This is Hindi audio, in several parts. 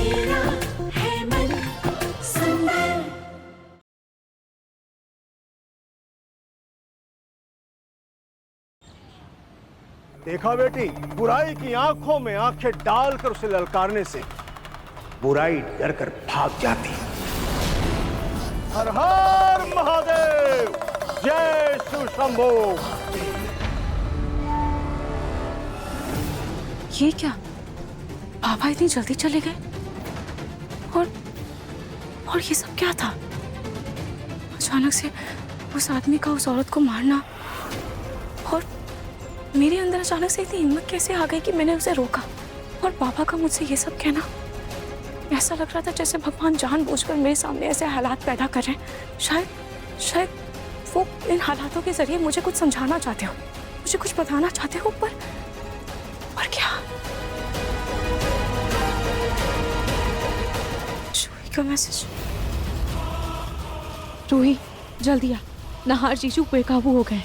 मेरा है मन सुंदर। देखा बेटी, बुराई की आंखों में आंखें डालकर उसे ललकारने से बुराई डर कर भाग जाती। हर हर महादेव, जय शिव शंभो। ये क्या, बाबा इतनी जल्दी चले गए? और ये सब क्या था? अचानक से उस आदमी का उस औरत को मारना, और मेरे अंदर अचानक से इतनी हिम्मत कैसे आ गई कि मैंने उसे रोका, और बाबा का मुझसे ये सब कहना। ऐसा लग रहा था जैसे भगवान जानबूझकर मेरे सामने ऐसे हालात पैदा कर रहे हैं। शायद वो इन हालातों के जरिए मुझे कुछ समझाना चाहते हो, मुझे कुछ बताना चाहते हो, पर क्या? रूही का मैसेज। रूही, जल्दी आ, नहार जीजू बेकाबू हो गए।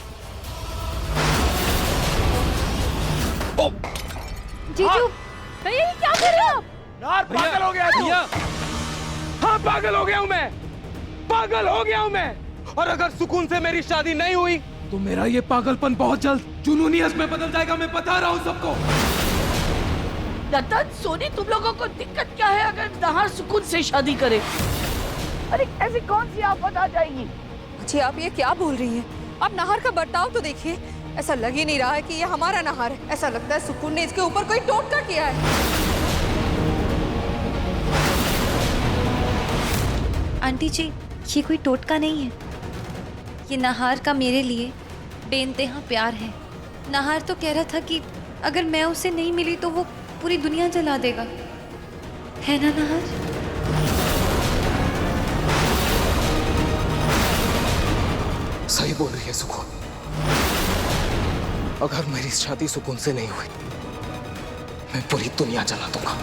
जीजू, भैया ये क्या कर रहे हो आप? नार पागल हो गया तू। हाँ, पागल हो गया हूँ मैं, पागल हो गया हूँ मैं। और अगर सुकून से मेरी शादी नहीं हुई तो मेरा ये पागलपन बहुत जल्द जुनूनियत में बदल जाएगा। मैं बता रहा हूँ सबको। दत्त, सोनी, तुम लोगों को दिक्कत क्या है अगर नहार सुकून से शादी करे? अरे ऐसी कौन सी आफत आ जाएगी? जी आप ये क्या बोल रही हैं? आप नहार का बर्ताव तो देखिए, ऐसा लग ही नहीं रहा है कि ये हमारा नहार है। ऐसा लगता है सुकून ने इसके ऊपर कोई टोटका किया है। आंटी जी, ये कोई टोटका नहीं है। ये नहार का मेरे लिए बेइंतहा प्यार है। नहार तो कह रहा था कि अगर मैं उसे नहीं मिली तो वो पूरी दुनिया जला देगा, है ना नहार? सही बोल रही है सुकून। अगर मेरी शादी सुकून से नहीं हुई मैं पूरी दुनिया जला दूंगा।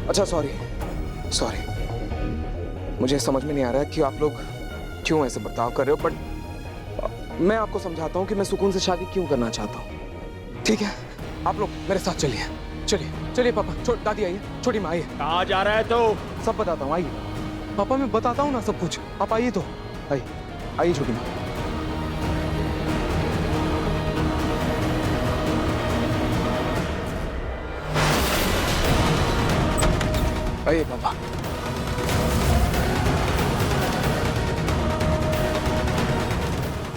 अच्छा, सॉरी, मुझे समझ में नहीं आ रहा है कि आप लोग क्यों ऐसे बर्ताव कर रहे हो, बट मैं आपको समझाता हूँ कि मैं सुकून से शादी क्यों करना चाहता हूँ। ठीक है, आप लोग मेरे साथ चलिए, चलिए पापा, दादी आइए, छोटी माँ आइए। कहाँ जा रहा है तो? सब बताता हूँ, आइए पापा, मैं बताता हूँ ना सब कुछ। आप आइए तो, आइए छोटी माँ। आइए पापा।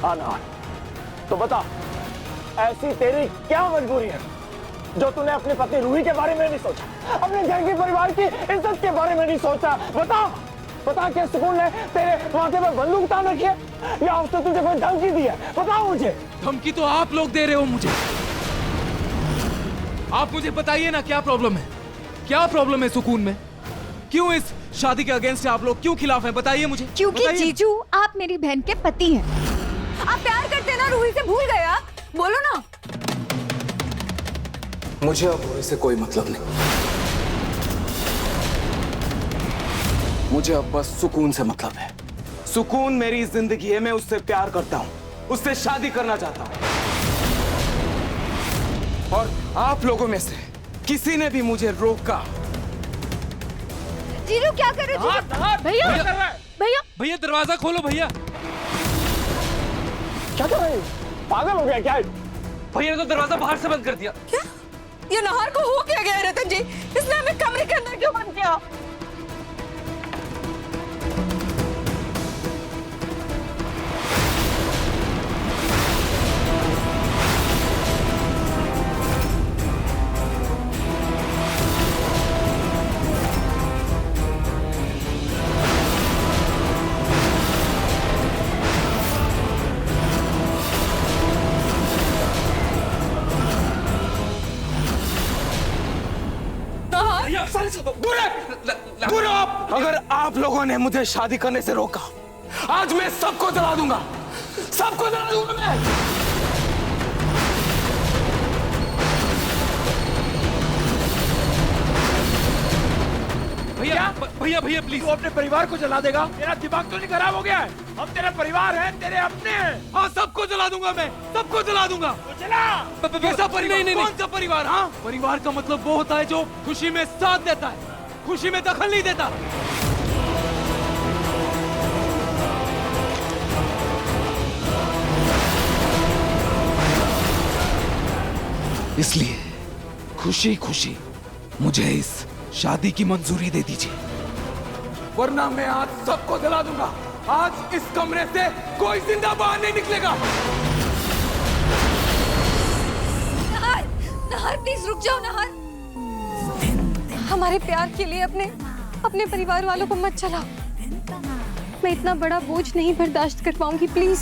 आना, तो बता, ऐसी तेरी क्या मजबूरी है जो तूने अपनी पत्नी रूही के बारे में नहीं सोचा, अपने घर के परिवार की इज्जत के बारे में नहीं सोचा? बता क्या सुकून ने तेरे माथे पर बंदूक तान रखी है या उसने तुझे कोई धमकी दी है? बताओ मुझे। धमकी तो आप लोग दे रहे हो मुझे। आप मुझे बताइए ना, क्या प्रॉब्लम है? क्या प्रॉब्लम है सुकून में? क्यों इस शादी के अगेंस्ट आप लोग क्यों खिलाफ हैं? बताइए मुझे। क्योंकि जीजू आप मेरी बहन के पति हैं। आप प्यार करते ना, रूही से भूल गए आप? बोलो ना। मुझे अब रूही से कोई मतलब नहीं। मुझे अब बस सुकून से मतलब है। सुकून मेरी जिंदगी है, मैं उससे प्यार करता हूँ, उससे शादी करना चाहता हूँ। और आप लोगों में से किसी ने भी मुझे रोका। जीजू क्या कर रहे हो? भैया दरवाजा खोलो भैया। क्या कर रहे हो? पागल हो गया क्या? भैया ने तो दरवाजा बाहर से बंद कर दिया। क्या ये नहार को हो क्या गया रतन जी? इसने हमें कमरे के अंदर क्यों बंद किया? अगर आप लोगों ने मुझे शादी करने से रोका, आज मैं सबको जला दूंगा, सबको जला दूंगा मैं। भैया भैया भैया प्लीज। तू अपने परिवार को जला देगा? तेरा दिमाग तो नहीं खराब हो गया है? हम तेरे परिवार हैं, तेरे अपने हैं। हाँ सबको जला दूंगा मैं, सबको जला दूंगा। तो जला। कैसा परिवार? नहीं, कौन सा परिवार? हाँ, परिवार का मतलब वो होता है जो खुशी में साथ देता है, खुशी में दखल नहीं देता। इसलिए खुशी खुशी मुझे इस शादी की मंजूरी दे दीजिए, वरना मैं आज सबको जला दूंगा। आज इस कमरे से कोई जिंदा बाहर नहीं निकलेगा। नहार, नहार प्लीज रुक जाओ नहार। हमारे प्यार के लिए अपने परिवार वालों को मत चलाओ। मैं इतना बड़ा बोझ नहीं बर्दाश्त कर पाऊंगी, प्लीज।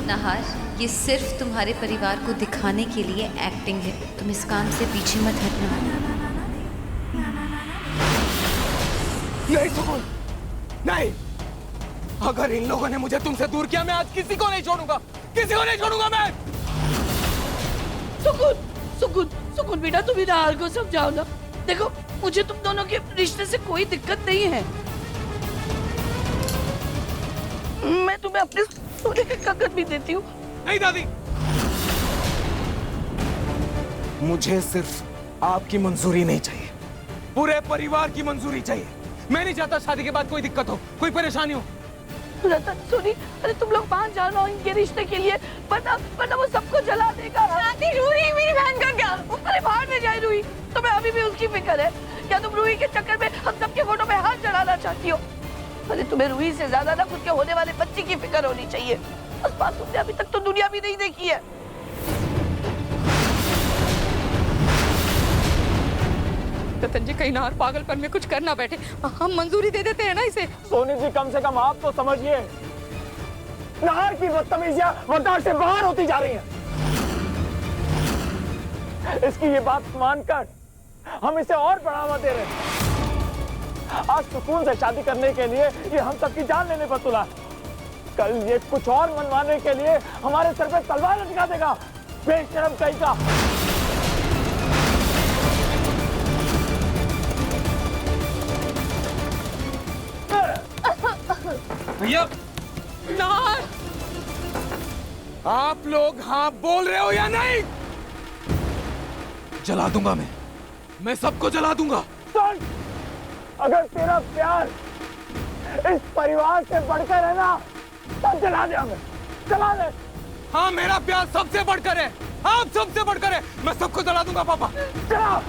नहार, ये सिर्फ तुम्हारे परिवार को दिखाने के लिए एक्टिंग है। तुम इस काम से पीछे मत हटना। नहीं सुकून, नहीं। अगर इन लोगों ने मुझे तुमसे दूर किया, मैं आज किसी को नहीं छोड़ूंगा, किसी को नहीं छोड़ूंगा मैं। सुकून, सुकून, सुकून बेटा, तुम नहार को समझाओ ना। देखो, मुझे तुम दोनों के रिश्ते से कोई दिक्कत नहीं है। मैं तुम्हें अपने सोने के कागज भी देती हूँ। नहीं दादी, मुझे सिर्फ आपकी मंजूरी नहीं चाहिए, पूरे परिवार की मंजूरी चाहिए। मैं नहीं चाहता शादी के बाद कोई दिक्कत हो, कोई परेशानी हो। रतन, सुनी, अरे तुम लोग वहाँ जाना इनके रिश्ते के लिए, वरना वो सबको जला देगा। रूही, मेरी बहन का क्या? अरे बाहर में जाए रूही, तुम्हें अभी भी उसकी फिक्र है क्या? तुम रूही के चक्कर में हम सबके फोटो पे हाथ चढ़ाना चाहती हो? अरे तुम्हें रूही से ज्यादा ना खुद के होने वाले बच्चे की फिक्र होनी चाहिए। बस बात तुमने अभी तक तो दुनिया भी नहीं देखी है। रतन जी, कहीं नहार पागलपन में कुछ करना बैठे। हम मंजूरी दे देते हैं ना इसे। सोनी जी, कम से कम आप तो समझिए, नहार की बदतमीजियां बर्दाश्त से बाहर होती जा रही हैं। इसकी ये बात मानकर हम इसे और बढ़ावा दे रहे हैं। आज सुकून से शादी करने के लिए ये हम सबकी जान लेने पर तुला, कल ये कुछ और मनवाने के लिए हमारे सर पे तलवार लटका देगा। बेशरम कहीं का। भैया, नहार, आप लोग हाँ बोल रहे हो या नहीं? जला दूंगा मैं सबको जला दूंगा। सुन, अगर तेरा प्यार इस परिवार से बढ़कर है ना, तब जला दे हमें, जला दे। हाँ, मेरा प्यार सबसे बढ़कर है, आप सबसे बढ़कर है। मैं सबको जला दूंगा पापा। चला।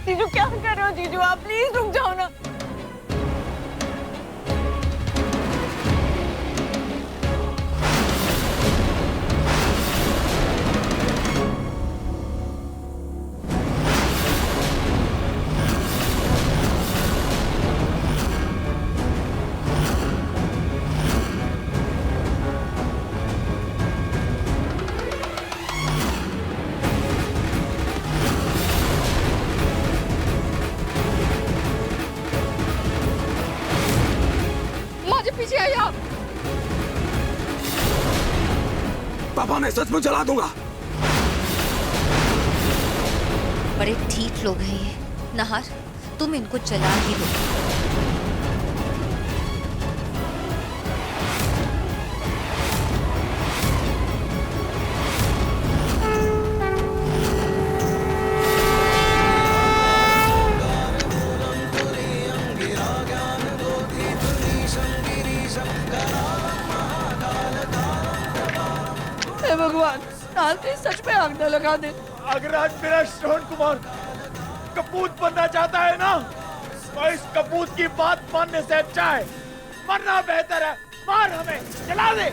जीजू क्या कर रहे हो? जीजू आप प्लीज रुक जाओ ना। पीछे आइए आप। पापा, मैं सच में जला दूंगा। बड़े ठीक लोग हैं ये। नहार, तुम इनको जला ही दो। भगवान, नाल कहीं सच में आग न लगा दे। अगर आज मेरा श्रवण कुमार कपूत बनना चाहता है ना, तो इस कपूत की बात मानने से अच्छा है मरना बेहतर है। मार हमें, जला दे।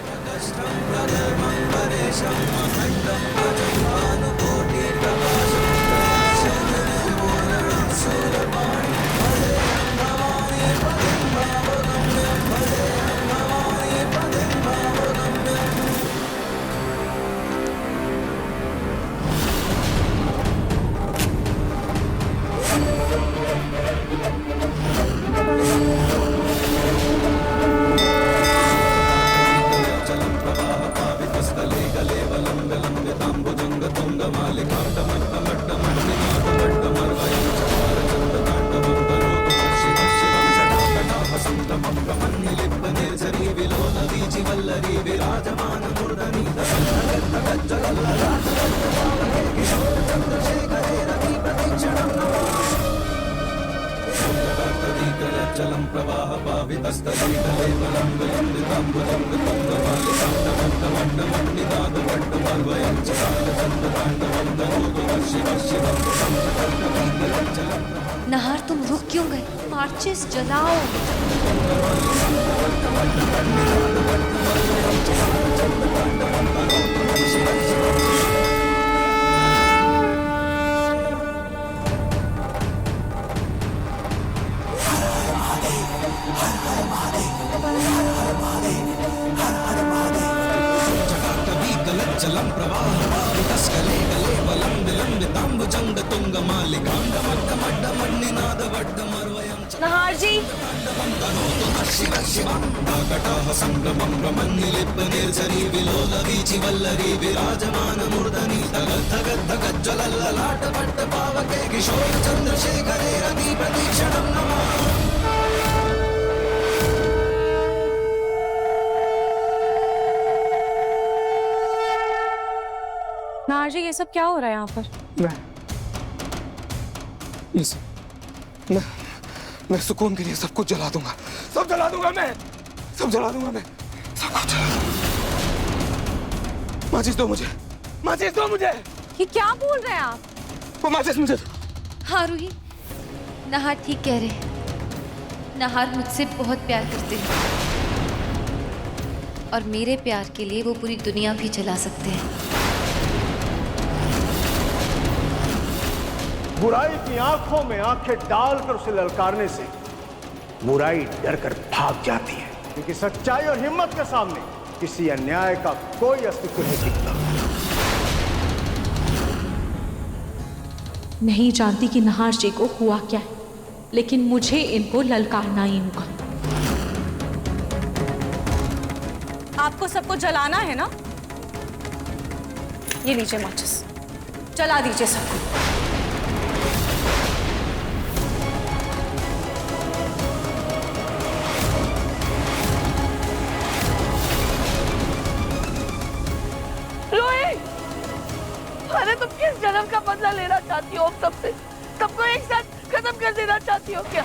नहार तुम रुक क्यों गए? मार्चेस जलाओ। नहार जी, नहार जी, ये सब क्या हो रहा है यहाँ पर? मैं सुकून के लिए सब कुछ जला दूंगा, सब जला दूंगा मैं, सब जला दूंगा मैं, सब कुछ जला दूंगा। माचिस दो मुझे, माचिस दो मुझे। ये क्या बोल रहे हैं आप? वो माचिस मुझे दो। हाँ रूही, नहार ठीक कह रहे हैं। नहार मुझसे बहुत प्यार करते हैं और मेरे प्यार के लिए वो पूरी दुनिया भी जला सकते हैं। बुराई की आंखों में आंखें डालकर उसे ललकारने से बुराई डरकर भाग जाती है, क्योंकि सच्चाई और हिम्मत के सामने किसी अन्याय का कोई अस्तित्व नहीं टिकता। नहीं जानती कि नहार जी को हुआ क्या है, लेकिन मुझे इनको ललकारना ही होगा। आपको सबको जलाना है ना? ये लीजिए माचिस, जला दीजिए सबको। अरे तुम किस जन्म का बदला लेना चाहती हो? सबसे सबको एक साथ खत्म कर देना चाहती हो क्या?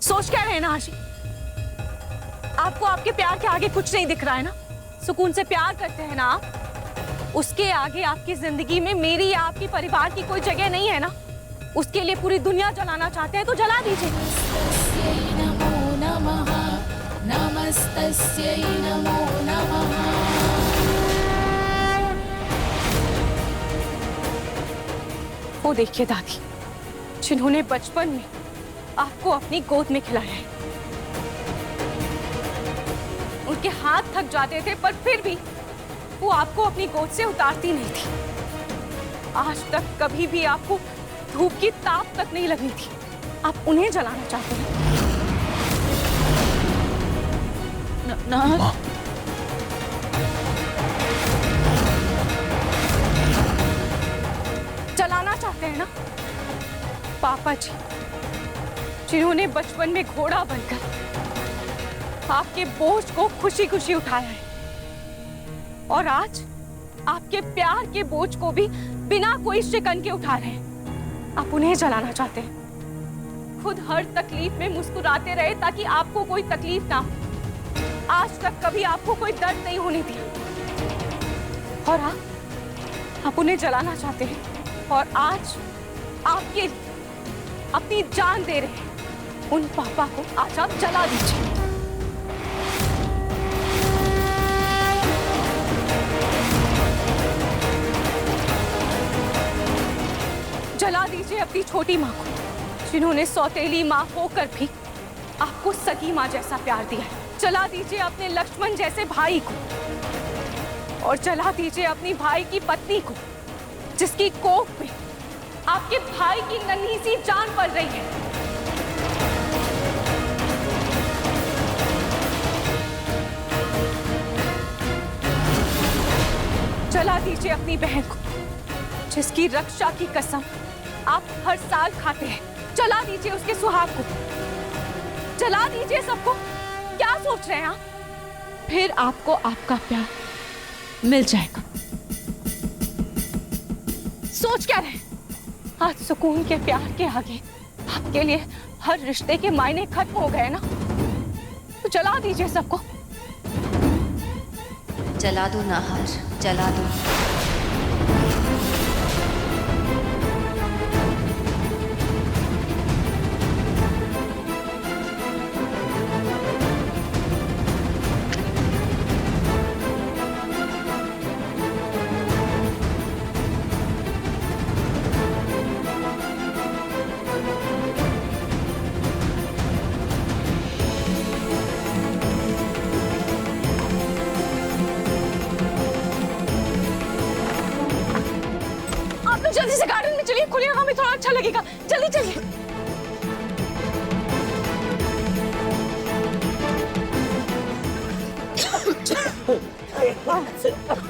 सोच क्या रहे हैं नहार जी? आपको आपके प्यार के आगे कुछ नहीं दिख रहा है ना? सुकून से प्यार करते हैं ना आप? उसके आगे आपकी जिंदगी में मेरी या आपकी परिवार की कोई जगह नहीं है ना? उसके लिए पूरी दुनिया जलाना चाहते हैं तो जला दीजिए। नमो नमः, नमस्तस्यै नमो नमः। वो देखिए दादी, जिन्होंने बचपन में आपको अपनी गोद में खिलाया है। उनके हाथ थक जाते थे पर फिर भी वो आपको अपनी गोद से उतारती नहीं थी। आज तक कभी भी आपको धूप की ताप तक नहीं लगनी थी। आप उन्हें जलाना चाहते हैं? जलाना चाहते हैं ना? पापा जी, जिन्होंने बचपन में घोड़ा बनकर आपके बोझ को खुशी खुशी उठाया है और आज आपके प्यार के बोझ को भी बिना कोई शिकन के उठा रहे हैं, आप उन्हें जलाना चाहते हैं। खुद हर तकलीफ में मुस्कुराते रहे ताकि आपको कोई तकलीफ ना हो। आज तक कभी आपको कोई दर्द नहीं होने दिया और आप उन्हें जलाना चाहते हैं और आज आपके अपनी जान दे रहे हैं उन पापा को। आज आप जला दीजिए। जला दीजिए अपनी छोटी माँ को, जिन्होंने सौतेली माँ होकर भी आपको सगी माँ जैसा प्यार दिया है। जला दीजिए अपने लक्ष्मण जैसे भाई को और जला दीजिए अपनी भाई की पत्नी को, जिसकी कोख में आपके भाई की नन्ही सी जान पल रही है। जला दीजिए अपनी बहन को, जिसकी रक्षा की कसम आप हर साल खाते हैं। जला दीजिए उसके सुहाग को, जला दीजिए सबको। क्या सोच रहे हैं आप? फिर आपको आपका प्यार मिल जाएगा। सोच क्या रहे? आज सुकून के प्यार के आगे आपके लिए हर रिश्ते के मायने खत्म हो गए ना, तो जला दीजिए सबको। जला दो नाहर, जला दो। जल्दी से गार्डन में चलिए, खुली हवा में थोड़ा अच्छा लगेगा। जल्दी चलिए।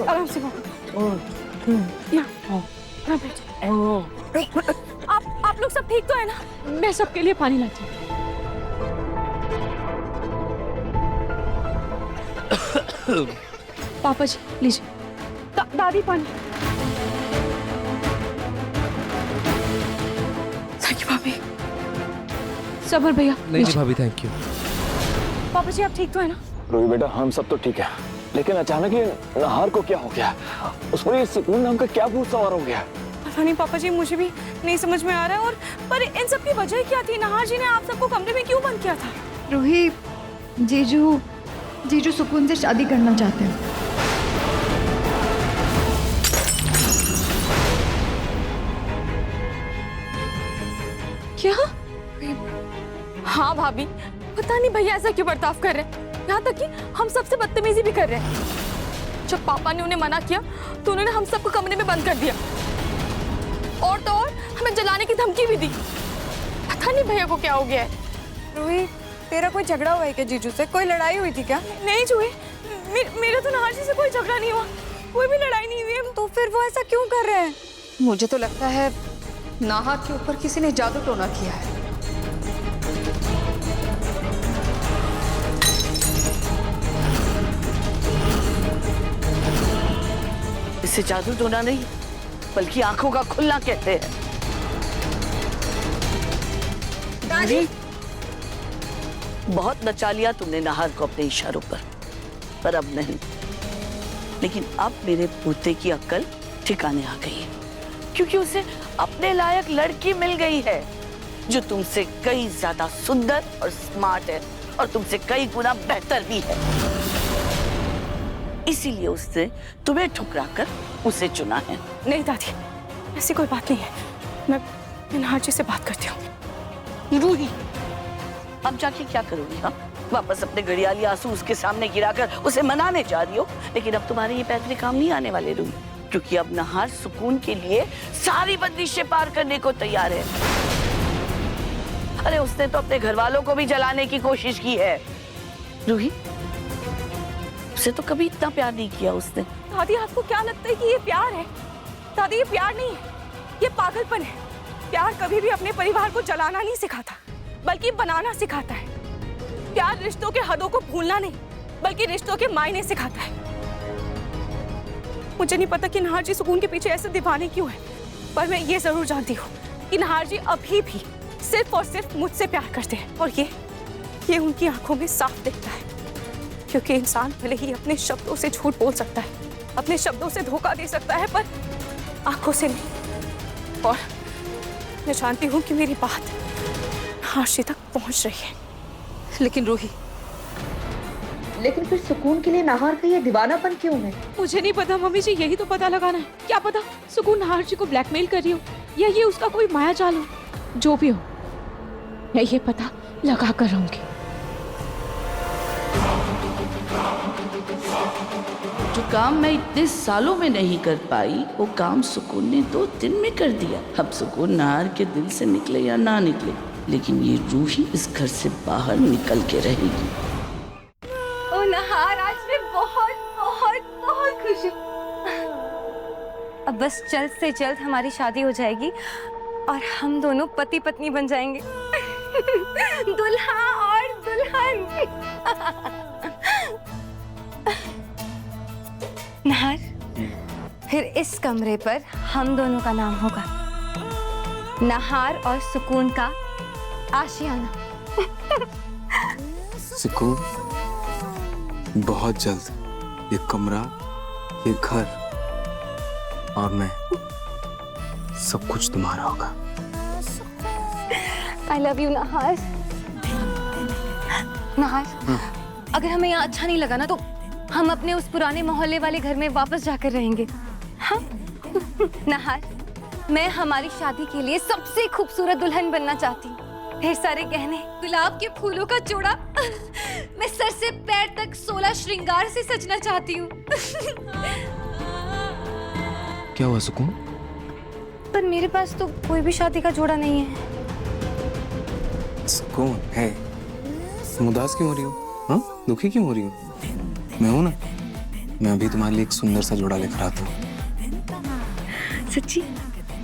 आराम से आप लोग सब ठीक तो है ना? मैं सबके लिए पानी लाती हूँ। पापा जी लीजिए। दादी पानी। थैंक यू भाभी। सबर भैया। नहीं जी भाभी, थैंक यू। पापा जी आप ठीक तो है ना? रूही बेटा हम सब तो ठीक है, लेकिन अचानक ये नहार को क्या हो गया? उस पर ये सुकून नाम का क्या भूत सवार हो गया? पता नहीं पापा जी, मुझे भी नहीं समझ में आ रहा है। और पर इन सब की वजह क्या थी? नहार जी ने आप सबको कमरे में क्यों बंद किया था? रूही, जीजू सुकून से शादी करना चाहते हैं। क्या? हाँ भाभी, पता नहीं भैया ऐसा क्यों बर्ताव कर रहे हैं, यहाँ तक कि हम सबसे बदतमीजी भी कर रहे हैं। जब पापा ने उन्हें मना किया तो उन्होंने हम सबको कमरे में बंद कर दिया, और तो और हमें जलाने की धमकी भी दी। पता नहीं भैया को क्या हो गया है। रूही, तेरा कोई झगड़ा हुआ है क्या जीजू से? कोई लड़ाई हुई थी क्या? नहीं जूही, मेरा तो नहार जी से कोई झगड़ा नहीं हुआ, कोई भी लड़ाई नहीं हुई है। तो फिर वो ऐसा क्यों कर रहे हैं? मुझे तो लगता है नाहर के ऊपर किसी ने जादू टोना किया है। इसे जादू टोना नहीं बल्कि आंखों का खुलना कहते हैं। दादी, बहुत नचा लिया तुमने नहार को अपने इशारों पर अब नहीं। लेकिन अब मेरे पोते की अक्ल ठिकाने आ गई है, क्योंकि उसे अपने लायक लड़की मिल गई है जो तुमसे कई ज्यादा सुंदर और स्मार्ट है, और तुमसे कई गुना बेहतर भी है। इसीलिए उसने तुम्हें ठुकराकर उसे चुना है। नहीं दादी, ऐसी कोई बात नहीं है। मैं नहार जी से बात करती हूँ। रूही, अब जाके क्या करोगी? हाँ, वापस अपने घड़ियाली आंसू उसके सामने गिराकर उसे मनाने जा रही हो? लेकिन अब तुम्हारे ये पैतरे काम नहीं आने वाले रूही, क्योंकि अब नहार सुकून के लिए सारी बंदिशें पार करने को तैयार है। अरे उसने तो अपने घर वालों को भी जलाने की कोशिश की है। रूही, उसे तो कभी इतना प्यार नहीं किया उसने। दादी आपको क्या लगता है कि ये प्यार है? दादी ये प्यार नहीं है, ये पागलपन है। प्यार कभी भी अपने परिवार को जलाना नहीं सिखाता, बल्कि बनाना सिखाता है। प्यार रिश्तों के हदों को भूलना नहीं, बल्कि रिश्तों के मायने सिखाता है। मुझे नहीं पता कि नहार जी सुकून के पीछे ऐसे दीवाने क्यों हैं, पर मैं ये जरूर जानती हूँ कि नहार जी अभी भी सिर्फ और सिर्फ मुझसे प्यार करते हैं, और ये उनकी आंखों में साफ दिखता है। क्योंकि इंसान भले ही अपने शब्दों से झूठ बोल सकता है, अपने शब्दों से धोखा दे सकता है, पर आंखों से नहीं। और मैं जानती हूँ कि मेरी बात नहार तक पहुँच रही है। लेकिन रूही, लेकिन फिर सुकून के लिए नहार का ये दीवानापन क्यों है? मुझे नहीं पता मम्मी जी, यही तो पता लगाना है। क्या पता सुकून नहार जी को ब्लैकमेल कर रही हो, या ये उसका कोई माया जाल हो। जो भी हो, मैं ये पता लगा कर रहूंगी। जो काम मैं इतने सालों में नहीं कर पाई, वो काम सुकून ने 2 दिन में कर दिया। अब सुकून नहार के दिल से निकले या ना निकले, लेकिन ये रूही इस घर से बाहर निकल के रहेगी। ओ नहार, आज मैं बहुत बहुत बहुत खुश हूँ। अब बस जल्द से जल्द हमारी शादी हो जाएगी और हम दोनों पति पत्नी बन जाएंगे। दुल्हा और दुल्हन। नहर, फिर इस कमरे पर हम दोनों का नाम होगा नहार और सुकून का आशियाना। सुकून, बहुत जल्द ये कमरा, ये घर और मैं, सब कुछ तुम्हारा होगा। I love you, नहार। नहार, अगर हमें यहाँ अच्छा नहीं लगा ना तो हम अपने उस पुराने मोहल्ले वाले घर में वापस जाकर रहेंगे। हाँ? नहार, मैं हमारी शादी के लिए सबसे खूबसूरत दुल्हन बनना चाहती हूँ। ढेर सारे गहने, गुलाब के फूलों का जोड़ा, मैं सर से पैर तक 16 श्रृंगार से सजना चाहती हूँ। क्या हुआ सुकून? पर मेरे पास तो कोई भी शादी का जोड़ा नहीं है। सुकून है, तुम उदास क्यों हो रही हो? हाँ, दुखी क्यों हो रही हो? मैं हूं ना, मैं अभी तुम्हारे लिए एक सुंदर सा जोड़ा लेकर आता हूँ। सच्ची?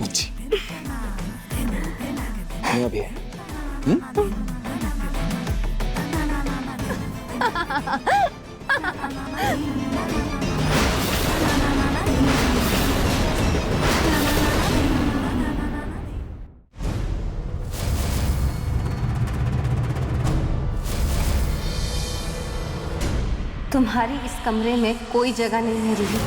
अच्छी मैं अभी है। तुम्हारी इस कमरे में कोई जगह नहीं है रूही।